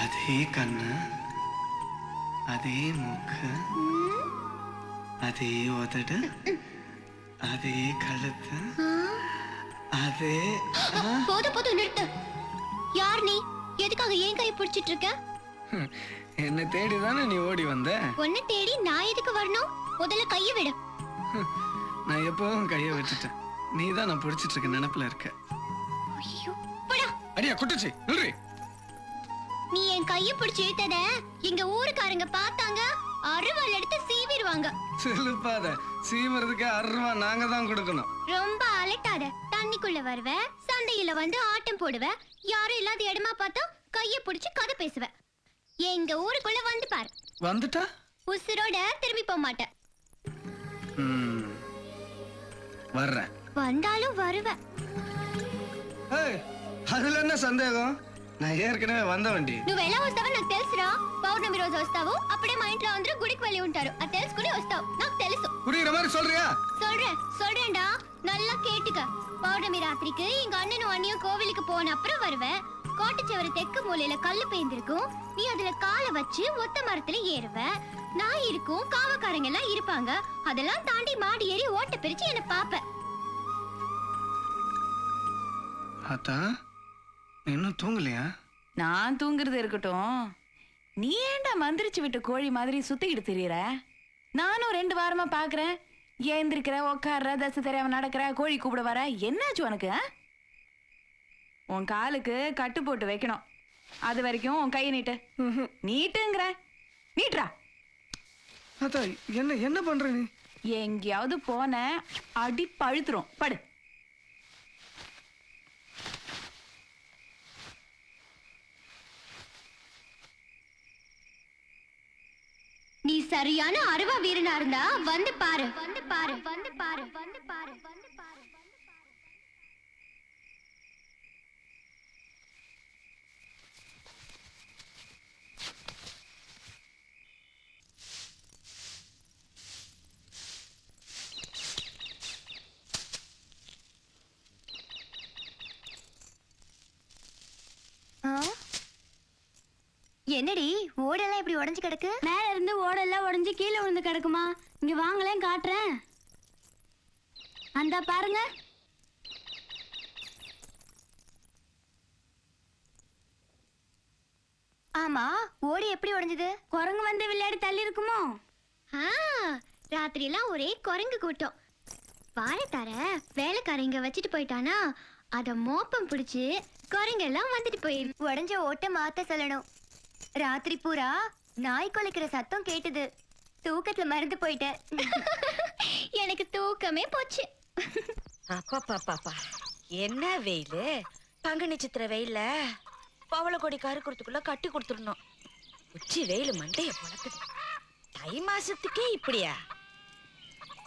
அதே கண்ணு, அதே மூக்கு, அதே உதடு, அதே கழுத்து, அதே. போதும் போதும் நிறுத்து. யார் நீ? எதுக்காக ஏன் கையை பிடிச்சிட்டு இருக்க? என்ன தேடி தானே நீ ஓடி வந்த. உன்னை தேடி நான் எதுக்கு வரணும்? முதல்ல கையை விடு. நான் எப்பவும் கையை வச்சுட்டேன். நீ தான் நான் பிடிச்சிட்டு இருக்க நினைப்புல இருக்க. ஐயோ போடா. அடியா குட்டுச்சி நில்றி. நீ என் கையை பிடிச்சி இழுத்தத எங்க ஊருக்காரங்க பார்த்தாங்க, அருவாள் எடுத்து சீவிடுவாங்க. செலுப்பாத, சீவறதுக்கு அருவா நாங்க தான் கொடுக்கணும். ரொம்ப அலட்டாத. தண்ணிக்குள்ள வருவ, சண்டையில வந்து ஆட்டம் போடுவ, யாரும் இல்லாத இடமா பார்த்தா கையை பிடிச்சு கதை பேசுவ. எங்க ஊருக்குள்ள வந்து பாரு. வந்துட்டா உசுரோட திரும்பி போக மாட்டேன். வர்றேன். வந்தாலும் வருவ. அதுல என்ன சந்தேகம்? நான் ఏర్కనే వందవండి. నువ్వు ఎలా వస్తావో నాకు తెలుసురా. పౌర్ణమి రోజు వస్తావు, అప్పుడే మా ఇంట్లో అందరూ గుడికి వెళ్ళి ఉంటారు. అది తెలుసుకుని వస్తావు, నాకు తెలుసు. புரியுற மாதிரி சொல்றியா? சொல்றேன்டா, நல்லா கேட்டுக்க. பௌர்ணமி ராத்திரிக்கு எங்க அண்ணனும் அண்ணியும் கோவிலுக்கு போன அப்புறம் வருவேன். கோட்டச்சவர தெற்கு மூலையில கல்லு பேந்திருக்கும். நீ அதுல காலை வச்சு ஒத்த மரத்துல ஏறுவ. நான் இருக்கும், காவக்காரங்க எல்லாம் இருப்பாங்க. அதெல்லாம் தாண்டி மாடி ஏறி ஓட்ட பிரிச்சு என்ன பாப்ப. ஆத்தா இன்னும் தூங்கலையா? நான் தூங்குறது இருக்கட்டும், நீ ஏண்டா மந்திரிச்சு விட்டு கோழி மாதிரி சுத்திக்கிட்டு திரியற? நானும் 2 வாரமா பாக்குறேன். ஏந்திருக்கிற, உக்காடுற, தசை தெரியாம நடக்கிற, கோழி கூப்பிட வர. என்னாச்சு உனக்கு? உன் காலுக்கு கட்டு போட்டு வைக்கணும். அது வரைக்கும் உன் கையை நீட்டு. நீட்டுங்கிற, நீட்டுறா. ஆத்தா என்ன என்ன பண்ற நீ? எங்கேயாவது போன அடி பழுத்துரும். படு. நீ சரியான அருவா வீரனா இருந்தா வந்து பாரு, வந்து பாரு, வந்து பாரு, வந்து பாரு, வந்து பாரு. என்னடி ஓடெல்லாம் இப்படி உடைஞ்சு கிடக்கு? மேல இருந்து ஓடெல்லாம் உடைஞ்சு கீழே விழுந்து கிடக்குமா? இங்க வாங்கலேன் காட்டுறேன். அந்த பாருங்க. ஆமா, ஓடி எப்படி உடைஞ்சது? குரங்கு வந்து விளையாடி தள்ளி இருக்குமோ? ராத்திரி எல்லாம் ஒரே குரங்கு கூட்டம். வாழை தர வேலைக்காரங்க வச்சுட்டு போயிட்டானா, அத மோப்பம் பிடிச்சு குரங்கெல்லாம் வந்துட்டு போயிரு. உடஞ்ச ஓட்ட மாத்த சொல்லணும். ராத்திரி பூரா நாய் கொலைக்கிற சத்தம் கேட்டது. தூக்கத்துல மறந்து போயிட்டேன். எனக்கு தூக்கமே போச்சு. அப்பா என்ன வெயிலு! பங்குனி சித்திர வெயில பவள கொடி கருக்குறதுக்குள்ள கட்டி கொடுத்துடணும். உச்சி வெயில் மண்டைய பொழக்குது. தை மாசத்துக்கே இப்படியா?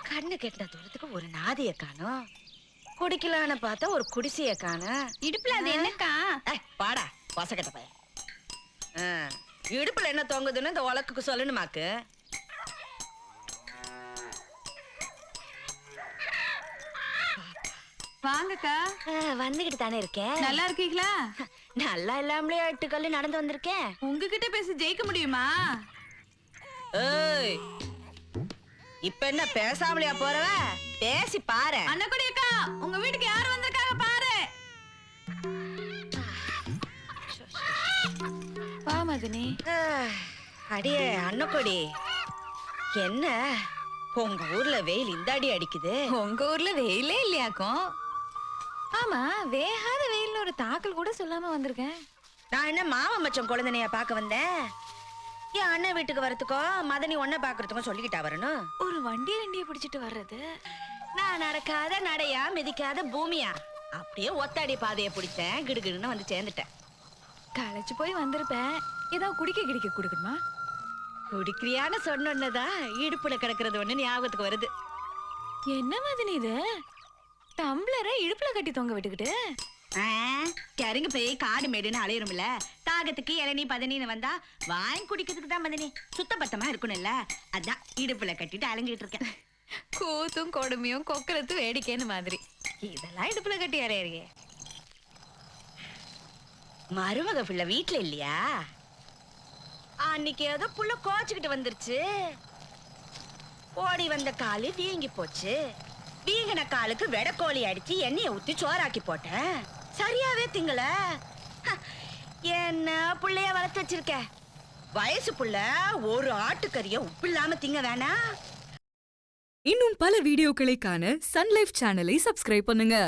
கண்ணு கெட்டின தூரத்துக்கு ஒரு நாதிய காணும். குடிக்கலான்னு பார்த்தா ஒரு குடிசைய காணும். இடுப்புல அது என்னக்கா? பாடா வசக்கட்ட பையன். இடுப்புல என்ன தொங்குதுன்னு இந்த உலக்குக்கு சொல்லணுமாக்கு. வாங்கக்கா. வந்துகிட்டு தானே இருக்கேன். நல்லா இருக்கீங்களா? நல்லா இல்லாமலே 8 கல்லு நடந்து வந்திருக்கேன். உங்ககிட்ட பேசி ஜெயிக்க முடியுமா? ஏய், இப்ப என்ன பேசாமலையா போறவ? பேசி பாரு. அண்ணக்குடி அக்கா, உங்க வீட்டுக்கு யார் வந்திருக்காங்க பாரு. வா மதினி. அடியே அண்ணக்கொடி, என்ன உங்க ஊர்ல வெயில் இந்த அடி அடிக்குது? உங்க ஊர்ல வெயிலே இல்லையாக்கும்? ஆமா, வேகாத வெயில்னு ஒரு தாக்கல் கூட சொல்லாம வந்திருக்கேன். நான் என்ன மாமா மச்சம் குழந்தைய பார்க்க வந்தேன். என் அண்ணன் வீட்டுக்கு வரதுக்கோ மதனி ஒன்ன பாக்குறதுக்கும் சொல்லிக்கிட்டா வரணும். ஒரு வண்டியை பிடிச்சிட்டு வர்றது. நான் நடக்காத நடையா, மிதிக்காத பூமியா? அப்படியே ஒத்தாடி பாதையை பிடிச்சேன், கிடுகிடுன்னு வந்து சேர்ந்துட்டேன். களைச்சு போய் வந்திருப்பேன். ஏதோ குடிக்க குடுக்கணுமா? குடிக்கிறியான்னு சொன்னதான் இடுப்புல கிடக்கிறது ஒண்ணு ஞாபகத்துக்கு வருது. என்ன மதினி இது? டம்ளரை இடுப்புல கட்டி தொங்க விட்டுக்கிட்டு கருங்க போய் காடு மேடுன்னு அலையுறோம்ல, தாகத்துக்கு இளநீ பதனின்னு வந்தா வாங்கி குடிக்கிறதுக்கு தான் மதனி. சுத்தபத்தமா இருக்கணும்ல, அதான் இடுப்புல கட்டிட்டு அலைஞ்சிட்டு இருக்கேன். கூத்தும் கொடுமையும் கொக்கரத்து வேடிக்கைன்னு மாதிரி இதெல்லாம் இடுப்புல கட்டி அறையறியே. மருமக பிள்ளை வீட்டுல இல்லையா? அன்னைக்கு ஏதோ புள்ள கோச்சுக்கிட்டு வந்துருச்சு. ஓடி வந்த காலு வீங்கி போச்சு. வீங்கின காலுக்கு வெடக்கோழி அடிச்சு எண்ணெயை ஊத்தி சோறாக்கி போட்டேன். சரியாவே திங்கல. என்ன புள்ளைய வளர்த்து வச்சிருக்க? வயசு புள்ள ஒரு ஆட்டுக்கறிய உப்பு இல்லாம திங்க வேணா? இன்னும் பல வீடியோக்களை காண சன் லைஃப் சேனலை சப்ஸ்கிரைப் பண்ணுங்க.